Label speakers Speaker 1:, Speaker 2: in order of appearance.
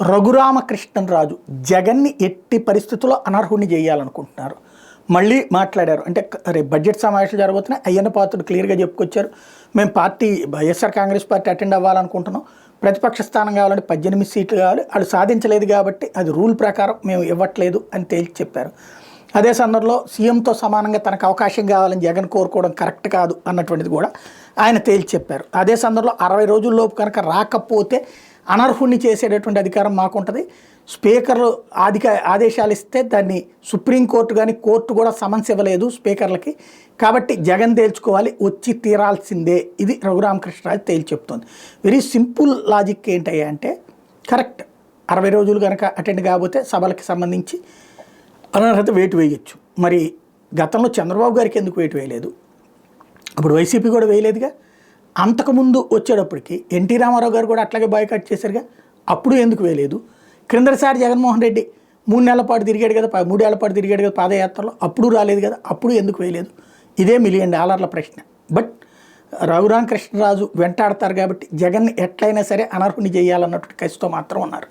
Speaker 1: రఘురామకృష్ణరాజు జగన్ని ఎట్టి పరిస్థితుల్లో అనర్హుణ్ణి చేయాలనుకుంటున్నారు. మళ్ళీ మాట్లాడారు. అంటే రేపు బడ్జెట్ సమావేశాలు జరగబోతున్నాయి. అయ్యన్న పాత్రుడు క్లియర్గా చెప్పుకొచ్చారు. మేము వైఎస్ఆర్ కాంగ్రెస్ పార్టీ అటెండ్ అవ్వాలనుకుంటున్నాం. ప్రతిపక్ష స్థానం కావాలంటే 18 సీట్లు కావాలి. వాళ్ళు సాధించలేదు కాబట్టి అది రూల్ ప్రకారం మేము ఇవ్వట్లేదు అని తేల్చి చెప్పారు. అదే సందర్భంలో సీఎంతో సమానంగా తనకు అవకాశం కావాలని జగన్ కోరుకోవడం కరెక్ట్ కాదు అన్నటువంటిది కూడా ఆయన తేల్చి చెప్పారు. అదే సందర్భంలో 60 రోజుల్లోపు కనుక రాకపోతే అనర్హుణ్ణి చేసేటటువంటి అధికారం మాకుంటుంది. స్పీకర్లు ఆదేశాలు ఇస్తే దాన్ని సుప్రీంకోర్టు కానీ కోర్టు కూడా సమన్స్ ఇవ్వలేదు స్పీకర్లకి. కాబట్టి జగన్ తేల్చుకోవాలి, వచ్చి తీరాల్సిందే. ఇది రఘురామకృష్ణరాజు తేల్చి చెప్తోంది. వెరీ సింపుల్ లాజిక్ ఏంటయ్యా అంటే, కరెక్ట్ 60 రోజులు కనుక అటెండ్ కాకపోతే సభలకి సంబంధించి అనర్హత వేటు వేయచ్చు. మరి గతంలో చంద్రబాబు గారికి ఎందుకు వేటు వేయలేదు? అప్పుడు వైసీపీ కూడా వేయలేదుగా. అంతకుముందు వచ్చేటప్పటికి ఎన్టీ రామారావు గారు కూడా అట్లాగే బాయ్కాట్ చేశారుగా. అప్పుడు ఎందుకు వేయలేదు? క్రిందటిసారి జగన్మోహన్ రెడ్డి 3 నెలల పాటు తిరిగాడు కదా, 3 ఏళ్ల పాటు తిరిగాడు కదా పాదయాత్రలో, అప్పుడు రాలేదు కదా. అప్పుడు ఎందుకు వేయలేదు? ఇదే $1 మిలియన్ ప్రశ్న. బట్ రఘురామకృష్ణరాజు వెంటాడతారు కాబట్టి జగన్ని ఎట్లయినా సరే అనర్హుని చేయాలన్నటువంటి కసితో మాత్రం ఉన్నారు.